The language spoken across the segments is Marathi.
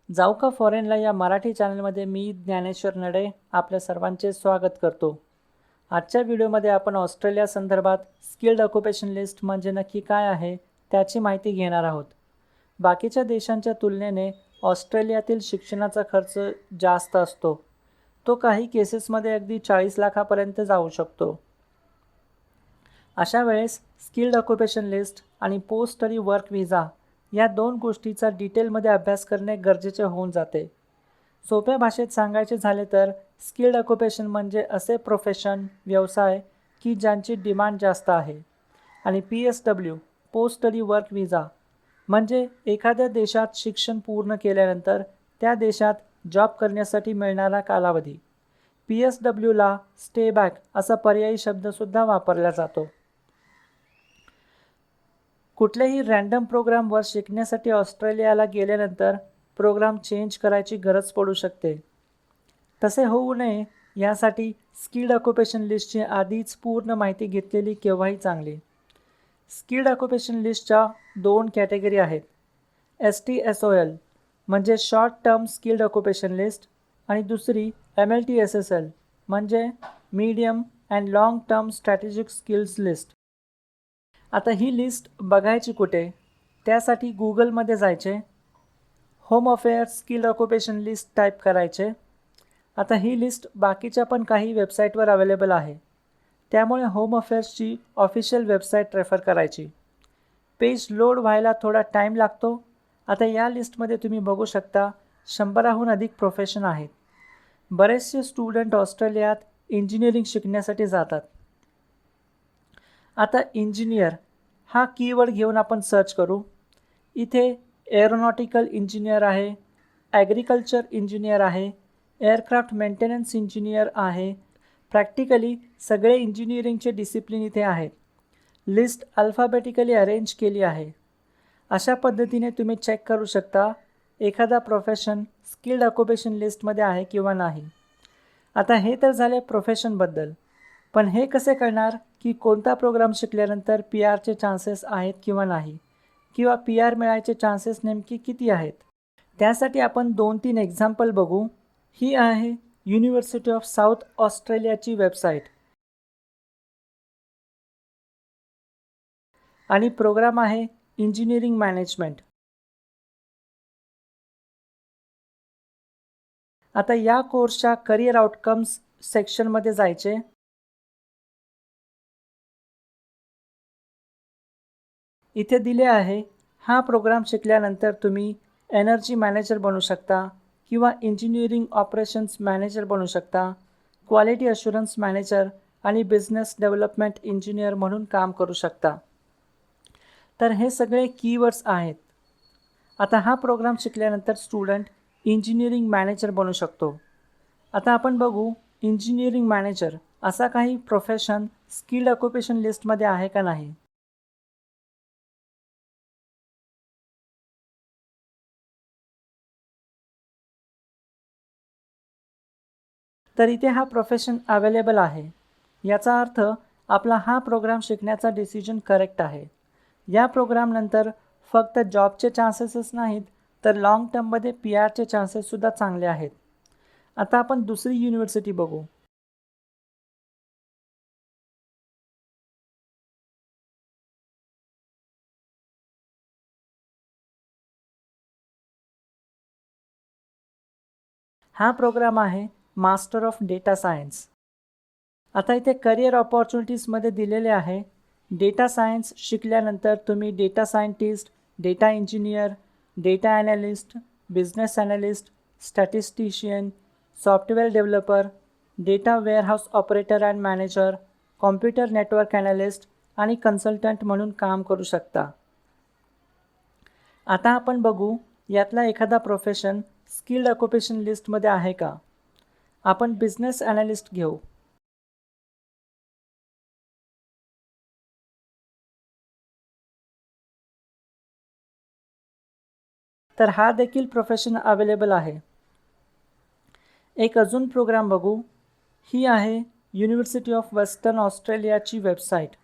जाऊ का फॉरेनला या मराठी चॅनलमध्ये मी ज्ञानेश्वर नडे आपल्या सर्वांचे स्वागत करतो. आजच्या व्हिडिओमध्ये आपण ऑस्ट्रेलिया संदर्भात स्किल्ड ऑक्युपेशन लिस्ट म्हणजे नक्की काय आहे त्याची माहिती घेणार आहोत. बाकीच्या देशांच्या तुलनेने ऑस्ट्रेलियातील शिक्षणाचा खर्च जास्त असतो. तो काही केसेसमध्ये अगदी 40 लाखापर्यंत जाऊ शकतो. अशा वेळेस स्किल्ड ऑक्युपेशन लिस्ट आणि पोस्ट स्टडी वर्क व्हिसा या दोन गोष्टीचा डिटेलमध्ये अभ्यास करणे गरजेचे होऊन जाते. सोप्या भाषेत सांगायचे झाले तर स्किल्ड ऑक्युपेशन म्हणजे असे प्रोफेशन व्यवसाय की ज्यांची डिमांड जास्त आहे. आणि PSW post study work visa म्हणजे एखाद्या देशात शिक्षण पूर्ण केल्यानंतर त्या देशात जॉब करण्यासाठी मिळणारा कालावधी. PSWला स्टे बॅक असा पर्यायी शब्दसुद्धा वापरला जातो. कुठल्याही रँडम प्रोग्रामवर शिकण्यासाठी ऑस्ट्रेलियाला गेल्यानंतर प्रोग्राम चेंज करायची गरज पडू शकते. तसे होऊ नये यासाठी स्किल्ड ऑक्युपेशन लिस्टची आधीच पूर्ण माहिती घेतलेली केव्हाही चांगली. स्किल्ड ऑक्युपेशन लिस्टच्या 2 कॅटेगरी आहेत. STSOL म्हणजे short term skilled occupation list आणि दुसरी MLTSSL म्हणजे medium and long term strategic skills list. आता ही लिस्ट बघायची कुठे? त्यासाठी गुगलमध्ये जायचे, home affairs skilled occupation list type करायचे. आता ही लिस्ट बाकीच्या पण काही वेबसाईटवर अवेलेबल आहे, त्यामुळे होम अफेअर्सची ऑफिशियल वेबसाईट रेफर करायची. पेज लोड व्हायला थोडा टाईम लागतो. आता या लिस्टमध्ये तुम्ही बघू शकता 100हून अधिक प्रोफेशन आहेत. बरेचसे स्टुडंट ऑस्ट्रेलियात इंजिनिअरिंग शिकण्यासाठी जातात. आता इंजिनियर हा कीवर्ड घेऊन आपण सर्च करू. इथे एरोनॉटिकल इंजिनियर आहे, ॲग्रिकल्चर इंजिनियर आहे, एअरक्राफ्ट मेंटेनन्स इंजिनियर आहे. प्रॅक्टिकली सगळे इंजिनिअरिंगचे डिसिप्लिन इथे आहेत. लिस्ट अल्फाबेटिकली अरेंज केली आहे. अशा पद्धतीने तुम्ही चेक करू शकता एखादा प्रोफेशन स्किल्ड ऑक्युपेशन लिस्टमध्ये आहे किंवा नाही. आता हे तर झाले प्रोफेशनबद्दल, पण हे कसे कळणार की कोणता प्रोग्राम शिकल्यानंतर PR चे चान्सेस आहेत किंवा नाही, किंवा PR मिळायचे चान्सेस नेमके किती आहेत? त्यासाठी आपण 2-3 एक्झाम्पल बघू. ही आहे युनिव्हर्सिटी ऑफ साऊथ ऑस्ट्रेलियाची वेबसाईट आणि प्रोग्राम आहे इंजिनिअरिंग मॅनेजमेंट. आता या कोर्सच्या करिअर आउटकम्स सेक्शनमध्ये जायचे. इथे दिले आहे, हा प्रोग्राम शिकल्यानंतर तुम्ही एनर्जी मॅनेजर बनू शकता किंवा इंजिनिअरिंग ऑपरेशन्स मॅनेजर बनू शकता, क्वालिटी अश्युरन्स मॅनेजर आणि बिझनेस डेव्हलपमेंट इंजिनियर म्हणून काम करू शकता. तर हे सगळे कीवर्ड्स आहेत. आता हा प्रोग्राम शिकल्यानंतर स्टुडंट इंजिनिअरिंग मॅनेजर बनू शकतो. आता आपण बघू इंजिनिअरिंग मॅनेजर असा काही प्रोफेशन स्किल्ड ऑक्युपेशन लिस्टमध्ये आहे का नाही. तर इथे हा प्रोफेशन अवेलेबल आहे. याचा अर्थ आपला हा प्रोग्राम शिकण्याचा डिसिजन करेक्ट आहे. या प्रोग्रामनंतर फक्त जॉबचे चान्सेसच नाहीत तर लाँग टर्ममध्ये PRचे चान्सेससुद्धा चांगले आहेत. आता आपण दुसरी युनिव्हर्सिटी बघू. हा प्रोग्राम आहे मास्टर ऑफ डेटा सायन्स. आता इथे करिअर ऑपॉर्च्युनिटीजमध्ये दिलेले आहे, डेटा सायन्स शिकल्यानंतर तुम्ही data scientist, data engineer, data analyst, business analyst, statistician, software developer, data warehouse operator and manager, computer network analyst आणि कन्सल्टंट म्हणून काम करू शकता. आता आपण बघू यातला एखादा प्रोफेशन स्किल्ड ऑक्युपेशन लिस्टमध्ये आहे का. आपण बिझनेस ॲनालिस्ट घेऊ. तर हा देखील प्रोफेशन अवेलेबल आहे. एक अजून प्रोग्राम बघू. ही आहे युनिव्हर्सिटी ऑफ वेस्टर्न ऑस्ट्रेलियाची वेबसाईट.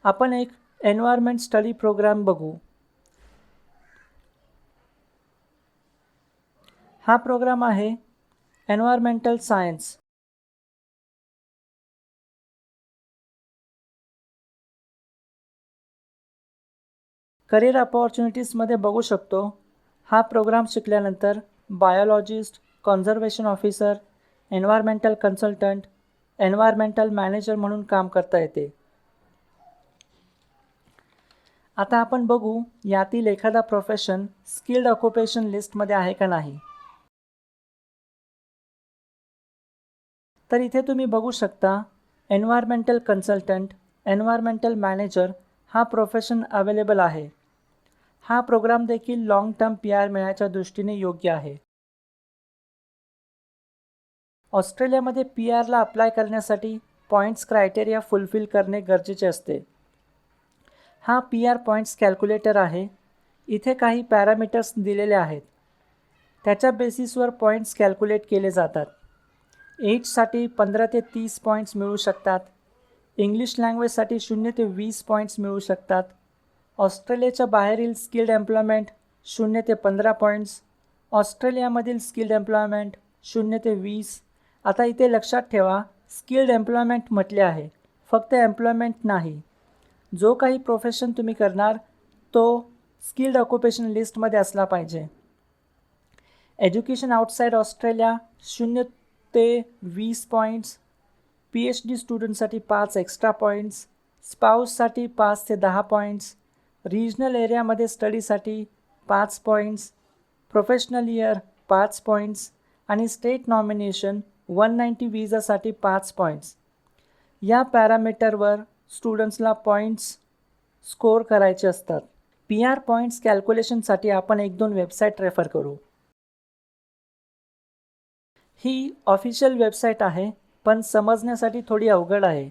आपण एक एन्व्हायरमेंट स्टडी प्रोग्राम बघू. हा प्रोग्राम आहे एन्व्हायरमेंटल सायन्स. करिअर अपॉर्च्युनिटीजमध्ये बघू शकतो, हा प्रोग्राम शिकल्यानंतर biologist, conservation officer, environmental consultant, environmental manager म्हणून काम करता येते. आता आपण बघू यातील एखादा प्रोफेशन स्किल्ड ऑक्युपेशन लिस्टमध्ये आहे का नाही. तर इथे तुम्ही बघू शकता एन्व्हायरमेंटल कन्सल्टंट, एन्व्हायरमेंटल मॅनेजर हा प्रोफेशन अवेलेबल आहे. हा प्रोग्राम देखील लॉंग टर्म PR मिळण्याच्या दृष्टीने योग्य आहे. ऑस्ट्रेलियामध्ये PRला अप्लाय करण्यासाठी पॉईंट्स क्रायटेरिया फुलफिल करणे गरजेचे असते. हा PR पॉईंट्स कॅल्क्युलेटर आहे. इथे काही पॅरामीटर्स दिलेले आहेत. त्याच्या बेसिसवर पॉईंट्स कॅल्क्युलेट केले जातात. एजसाठी 15 ते 30 पॉईंट्स मिळू शकतात. इंग्लिश लँग्वेजसाठी 0 ते 20 पॉईंट्स मिळू शकतात. ऑस्ट्रेलियाच्या बाहेरील स्किल्ड एम्प्लॉयमेंट 0 ते 15 पॉईंट्स. ऑस्ट्रेलियामधील स्किल्ड एम्प्लॉयमेंट 0 ते 20. आता इथे लक्षात ठेवा, स्किल्ड एम्प्लॉयमेंट म्हटले आहे, फक्त एम्प्लॉयमेंट नाही. जो काही प्रोफेशन तुम्ही करणार तो स्किल्ड ऑक्युपेशन लिस्टमध्ये असला पाहिजे. एज्युकेशन आउटसाईड ऑस्ट्रेलिया 0 ते 20 पॉईंट्स. PhD स्टुडंटसाठी 5 एक्स्ट्रा पॉईंट्स. स्पाऊससाठी 5 ते 10 पॉईंट्स. रिजनल एरियामध्ये स्टडीसाठी 5 पॉईंट्स. प्रोफेशनल इयर 5 पॉईंट्स आणि स्टेट नॉमिनेशन 190 विजासाठी 5 पॉईंट्स. या पॅरामीटरवर स्टुडंट्सला पॉईंट्स स्कोअर करायचे असतात. PR पॉईंट्स कॅल्क्युलेशनसाठी आपण 1-2 वेबसाईट रेफर करू. ही ऑफिशियल वेबसाईट आहे, पण समजण्यासाठी थोडी अवघड आहे.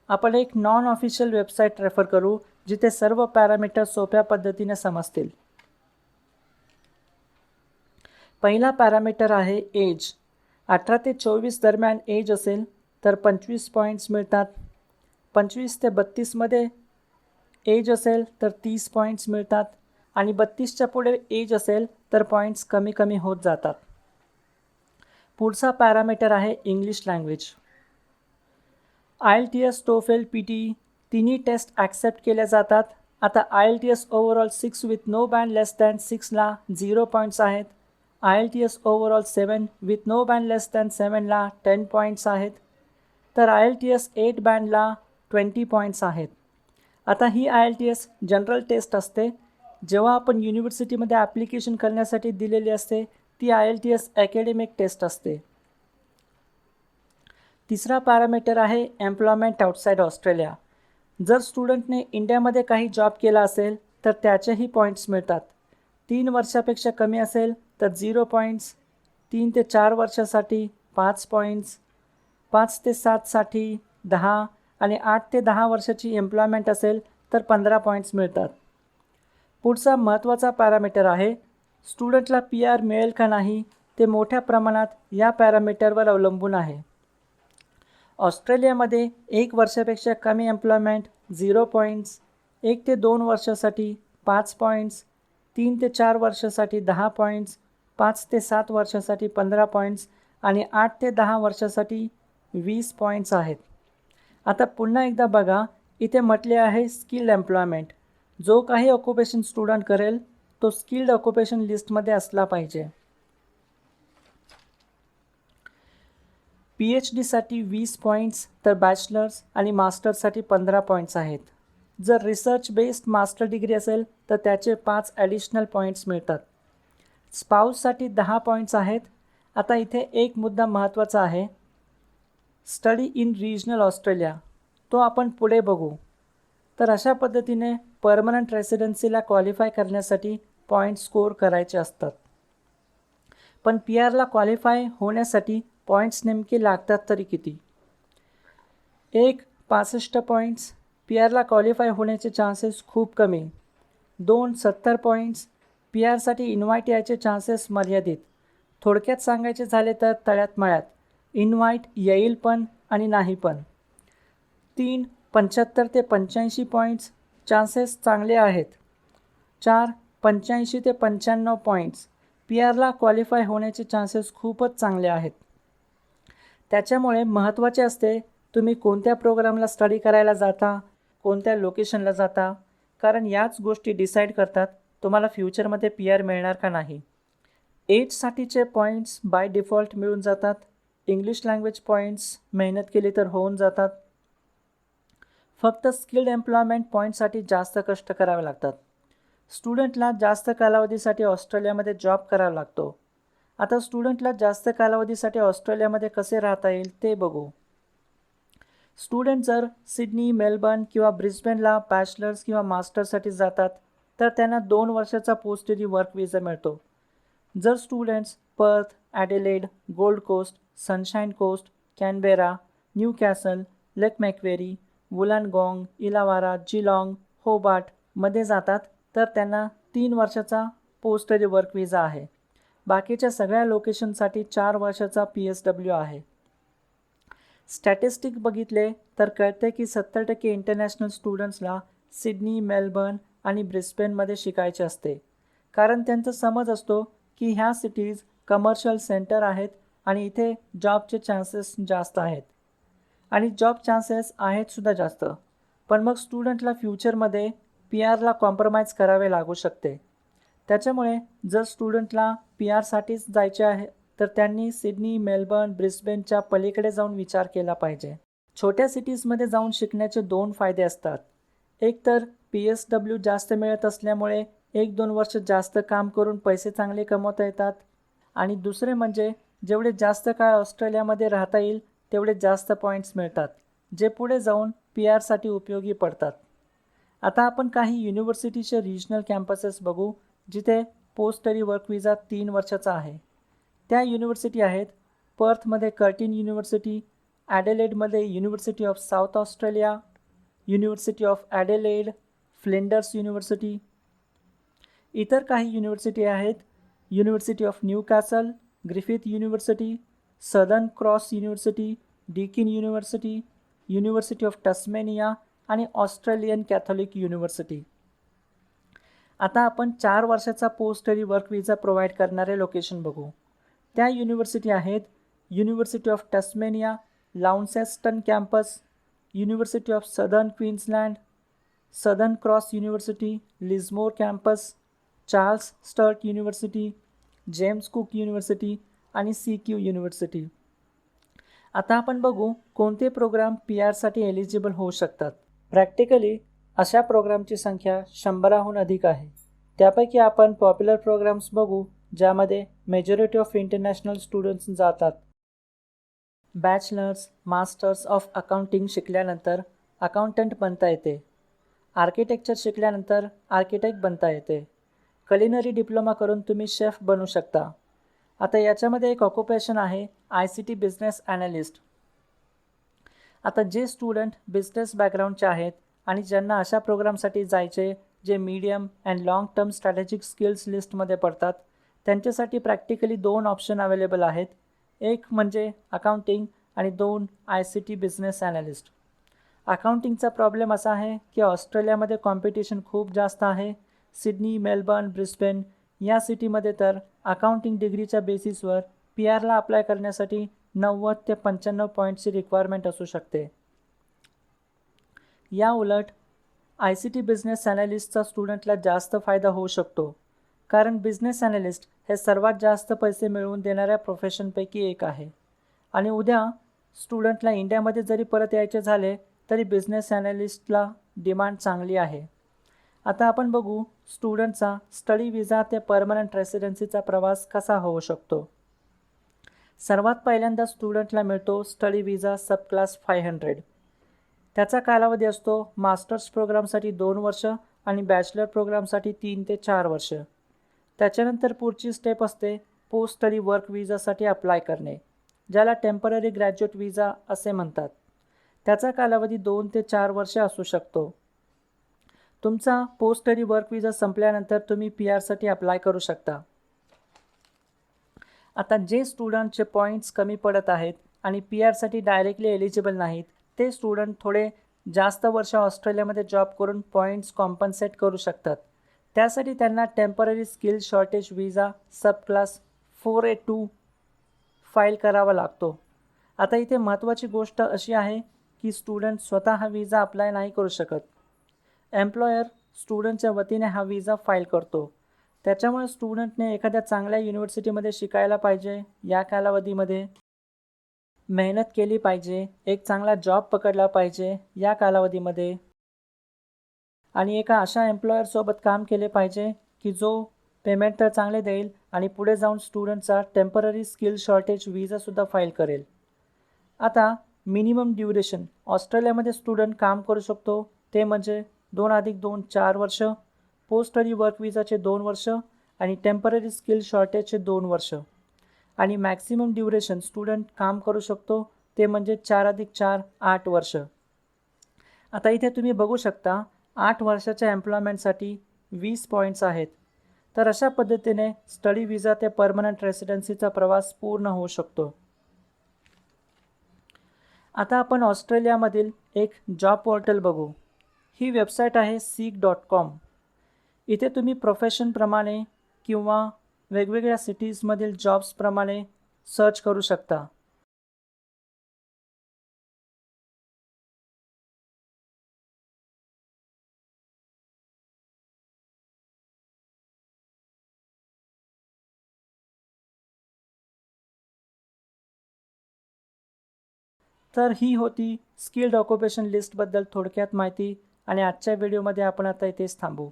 आपण एक नॉन ऑफिशियल वेबसाईट रेफर करू, जिथे सर्व पॅरामीटर सोप्या पद्धतीने समजतील. पहिला पॅरामीटर आहे एज. 18 ते 24 दरम्यान एज असेल तर 25 पॉईंट्स मिळतात. 25 ते 32मध्ये एज असेल तर 30 पॉईंट्स मिळतात आणि 32च्या पुढे एज असेल तर पॉईंट्स कमी कमी होत जातात. पुढचा पॅरामीटर आहे English language. IELTS, TOEFL, PT तिन्ही टेस्ट ॲक्सेप्ट केल्या जातात. आता IELTS overall 6 with no band less than 6ला 0 पॉईंट्स आहेत. IELTS overall 7 with no band less than 7ला 10 पॉईंट्स आहेत. तर IELTS 8 बँडला 20 पॉईंट्स आहेत. आता ही IELTS जनरल टेस्ट असते. जेव्हा आपण युनिव्हर्सिटीमध्ये ॲप्लिकेशन करण्यासाठी दिलेली असते ती IELTS अकॅडमिक टेस्ट असते. तिसरा पॅरामीटर आहे एम्प्लॉयमेंट आउटसाईड ऑस्ट्रेलिया. जर स्टुडंटने इंडियामध्ये काही जॉब केला असेल तर त्याचेही पॉईंट्स मिळतात. 3 वर्षापेक्षा कमी असेल तर 0 पॉईंट्स. 3 ते 4 वर्षासाठी 5 पॉईंट्स. 5 ते 7साठी 10 आणि 8 ते 10 वर्षाची एम्प्लॉयमेंट असेल तर 15 पॉईंट्स मिळतात. पुढचा महत्त्वाचा पॅरामीटर आहे स्टुडंटला PR मिळेल का नाही ते मोठ्या प्रमाणात या पॅरामीटरवर अवलंबून आहे. ऑस्ट्रेलियामध्ये 1 वर्षापेक्षा कमी एम्प्लॉयमेंट 0 पॉईंट्स. 1 ते 2 वर्षासाठी 5 पॉईंट्स. 3 ते 4 वर्षासाठी 10 पॉईंट्स. 5 ते 7 वर्षासाठी 15 पॉईंट्स आणि 8 ते 10 वर्षासाठी 20 पॉईंट्स आहेत. आता पुन्हा एकदा बघा, इथे म्हटले आहे स्किल्ड एम्प्लॉयमेंट. जो काही ऑक्युपेशन स्टुडंट करेल तो स्किल्ड ऑक्युपेशन लिस्टमध्ये असला पाहिजे. PhDसाठी 20 पॉईंट्स तर बॅचलर्स आणि मास्टर्ससाठी 15 पॉईंट्स आहेत. जर रिसर्च बेस्ड मास्टर डिग्री असेल तर त्याचे 5 ॲडिशनल पॉईंट्स मिळतात. स्पाऊससाठी 10 पॉईंट्स आहेत. आता इथे एक मुद्दा महत्त्वाचा आहे, स्टडी इन रिजनल ऑस्ट्रेलिया. तो आपण पुढे बघू. तर अशा पद्धतीने परमनंट रेसिडेन्सीला क्वालिफाय करण्यासाठी पॉईंट स्कोअर करायचे असतात. पण PRला क्वालिफाय होण्यासाठी पॉईंट्स नेमके लागतात तरी किती? 65 पॉईंट्स. PRला क्वालिफाय होण्याचे चान्सेस खूप कमी. 70 पॉईंट्स. पी आरसाठी इन्व्हाईट यायचे चान्सेस मर्यादित. थोडक्यात सांगायचे झाले तर तळ्यात मळ्यात. इन्व्हाईट येईल पण आणि नाही पण. 75 ते 85 पॉईंट्स चान्सेस चांगले आहेत. 85 ते 95 पॉईंट्स पी आरला क्वालिफाय होण्याचे चान्सेस खूपच चांगले आहेत. त्याच्यामुळे महत्त्वाचे असते तुम्ही कोणत्या प्रोग्रामला स्टडी करायला जाता, कोणत्या लोकेशनला जाता, कारण याच गोष्टी डिसाईड करतात तुम्हाला फ्युचरमध्ये पी आर मिळणार का नाही. एजसाठीचे पॉईंट्स बाय डिफॉल्ट मिळून जातात. इंग्लिश लँग्वेज पॉईंट्स मेहनत केली तर होऊन जातात. फक्त स्किल्ड एम्प्लॉयमेंट पॉईंटसाठी जास्त कष्ट करावे लागतात. स्टुडंटला जास्त कालावधीसाठी ऑस्ट्रेलियामध्ये जॉब करावा लागतो. आता स्टुडंटला जास्त कालावधीसाठी ऑस्ट्रेलियामध्ये कसे राहता येईल ते बघू. स्टुडंट जर सिडनी, मेलबर्न किंवा ब्रिस्बेनला बॅचलर्स किंवा मास्टर्ससाठी जातात तर त्यांना 2 वर्षाचा पोस्ट स्टडी वर्क विजा मिळतो. जर students Perth, Adelaide, Gold Coast, Sunshine Coast, Canberra, Newcastle, Lake Macquarie, Wollongong, Illawarra, Geelong, होबार्टमध्ये जातात तर त्यांना 3 वर्षाचा पोस्ट स्टडी वर्क विजा आहे. बाकीच्या सगळ्या लोकेशनसाठी 4 वर्षाचा PSW आहे. स्टॅटिस्टिक बघितले तर कळते की 70% इंटरनॅशनल स्टुडंट्सला सिडनी, मेलबर्न आणि ब्रिस्बेनमध्ये शिकायचे असते, कारण त्यांचा समज असतो की ह्या सिटीज कमर्शियल सेंटर आहेत आणि इथे जॉबचे चान्सेस जास्त आहेत आणि जॉब चान्सेस आहेत सुद्धा जास्त. पण मग स्टुडंटला फ्युचरमध्ये पी आरला कॉम्प्रोमाइज करावे लागू शकते. त्याच्यामुळे जर स्टुडंटला पी आरसाठीच जायचे आहे तर त्यांनी सिडनी, मेलबर्न, ब्रिस्बेनच्या पलीकडे जाऊन विचार केला पाहिजे. छोट्या सिटीजमध्ये जाऊन शिकण्याचे 2 फायदे असतात. एक तर PSW जास्त मिळत असल्यामुळे 1-2 वर्ष जास्त काम करून पैसे चांगले कमवता येतात आणि दुसरे म्हणजे जेवढे जास्त काळ ऑस्ट्रेलियामध्ये राहता येईल तेवढे जास्त पॉईंट्स मिळतात, जे पुढे जाऊन पी आरसाठी उपयोगी पडतात. आता आपण काही युनिव्हर्सिटीचे रिजनल कॅम्पसेस बघू जिथे पोस्ट स्टडी वर्क विजा 3 वर्षाचा आहे. त्या युनिव्हर्सिटी आहेत पर्थमध्ये कर्टिन युनिव्हर्सिटी, ॲडिलेडमध्ये university of South Australia, university of Adelaide, Flinders university. इतर काही युनिव्हर्सिटी आहेत university of Newcastle, Griffith university, Southern Cross university, Deakin university, university of Tasmania आणि ऑस्ट्रेलियन कॅथोलिक युनिव्हर्सिटी. आता आपण 4 वर्षाचा post study work visa provide करणारे लोकेशन बघू. त्या युनिव्हर्सिटी आहेत university of Tasmania, Launceston campus, university of Southern Queensland, Southern Cross university, Lismore campus, Charles start university, James cook university आणि CQ युनिव्हर्सिटी. आता आपण बघू कोणते प्रोग्राम पी आरसाठी एलिजिबल होऊ शकतात. प्रॅक्टिकली अशा प्रोग्रामची संख्या 100हून अधिक आहे. त्यापैकी आपण पॉप्युलर प्रोग्राम्स बघू ज्यामध्ये मेजॉरिटी ऑफ इंटरनॅशनल स्टुडंट्स जातात. बॅचलर्स, मास्टर्स ऑफ अकाउंटिंग शिकल्यानंतर अकाउंटंट बनता येते. आर्किटेक्चर शिकल्यानंतर आर्किटेक्ट बनता येते. कलिनरी डिप्लोमा करून तुम्ही शेफ बनू शकता. आता याच्यामध्ये एक ऑक्युपेशन आहे ICT बिझनेस ॲनालिस्ट. आता जे स्टुडंट बिझनेस बॅकग्राऊंडचे आहेत आणि ज्यांना अशा प्रोग्रामसाठी जायचे जे medium and long term strategic skills लिस्टमध्ये पडतात त्यांच्यासाठी प्रॅक्टिकली 2 ऑप्शन अवेलेबल आहेत. एक म्हणजे अकाउंटिंग आणि 2 ICT बिझनेस ॲनालिस्ट. अकाउंटिंगचा प्रॉब्लेम असा आहे की ऑस्ट्रेलियामध्ये कॉम्पिटिशन खूप जास्त आहे. सिडनी, मेलबर्न, ब्रिस्बेन या सिटीमध्ये तर अकाउंटिंग डिग्रीच्या बेसिसवर पी आरला अप्लाय करण्यासाठी 90 ते 95 पॉईंटची रिक्वायरमेंट असू शकते. या उलट ICT बिझनेस ॲनालिस्टचा स्टुडंटला जास्त फायदा होऊ शकतो, कारण बिझनेस ॲनालिस्ट हे सर्वात जास्त पैसे मिळवून देणाऱ्या प्रोफेशनपैकी एक आहे आणि उद्या स्टुडंटला इंडियामध्ये जरी परत यायचे झाले तरी बिझनेस ॲनालिस्टला डिमांड चांगली आहे. आता आपण बघू स्टुडंटचा स्टडी विजा ते परमनंट रेसिडेन्सीचा प्रवास कसा होऊ शकतो. सर्वात पहिल्यांदा स्टुडंटला मिळतो स्टडी विजा सब क्लास 500. त्याचा कालावधी असतो मास्टर्स प्रोग्रामसाठी 2 वर्ष आणि बॅचलर प्रोग्रामसाठी 3 ते 4 वर्ष. त्याच्यानंतर पुढची स्टेप असते पोस्ट स्टडी वर्क विजासाठी अप्लाय करणे, ज्याला टेम्पररी ग्रॅज्युएट विजा असे म्हणतात. त्याचा कालावधी 2 ते 4 वर्ष असू शकतो. तुमचा पोस्ट स्टडी वर्क विजा संपल्यानंतर तुम्ही PR साठी अप्लाय करू शकता. आता जे स्टुडंटचे पॉईंट्स कमी पडत आहेत आणि PR साठी डायरेक्टली एलिजिबल नाहीत, ते स्टुडंट थोडे जास्त वर्ष ऑस्ट्रेलियामध्ये जॉब करून पॉईंट्स कॉम्पन्सेट करू शकतात. त्यासाठी त्यांना टेम्पररी स्किल शॉर्टेज विजा सब क्लास 4A2 फाईल करावा लागतो. आता इथे महत्त्वाची गोष्ट अशी आहे की स्टुडंट स्वतः हा विजा अप्लाय नाही करू शकत. एम्प्लॉयर स्टुडंटच्या वतीने हा विजा फाईल करतो. त्याच्यामुळे स्टुडंटने एखाद्या चांगल्या युनिव्हर्सिटीमध्ये शिकायला पाहिजे, या कालावधीमध्ये मेहनत केली पाहिजे, एक चांगला जॉब पकडला पाहिजे या कालावधीमध्ये, आणि एका अशा एम्प्लॉयरसोबत काम केले पाहिजे की जो पेमेंट तर चांगले देईल आणि पुढे जाऊन स्टुडंटचा टेम्पररी स्किल शॉर्टेज विजासुद्धा फाईल करेल. आता मिनिमम ड्युरेशन ऑस्ट्रेलियामध्ये स्टुडंट काम करू शकतो ते म्हणजे 2+2 4 वर्ष, पोस्ट स्टडी वर्क विजाचे 2 वर्ष आणि टेम्पररी स्किल शॉर्टेजचे 2 वर्ष, आणि मॅक्सिमम ड्युरेशन स्टुडंट काम करू शकतो ते म्हणजे 4+4 8 वर्ष. आता इथे तुम्ही बघू शकता 8 वर्षाच्या एम्प्लॉयमेंटसाठी 20 पॉईंट्स आहेत. तर अशा पद्धतीने स्टडी विजा ते परमनंट रेसिडेन्सीचा प्रवास पूर्ण होऊ शकतो. आता आपण ऑस्ट्रेलियामधील एक जॉब पोर्टल बघू. ही वेबसाईट आहे seek.com. इथे तुम्ही प्रोफेशनप्रमाणे किंवा वेगवेगळ्या सिटीजमधील जॉब्सप्रमाणे सर्च करू शकता. तर ही होती स्किल्ड ऑक्युपेशन लिस्टबद्दल थोडक्यात माहिती, आणि आजच्या व्हिडिओमध्ये आपण आता इथेच थांबू.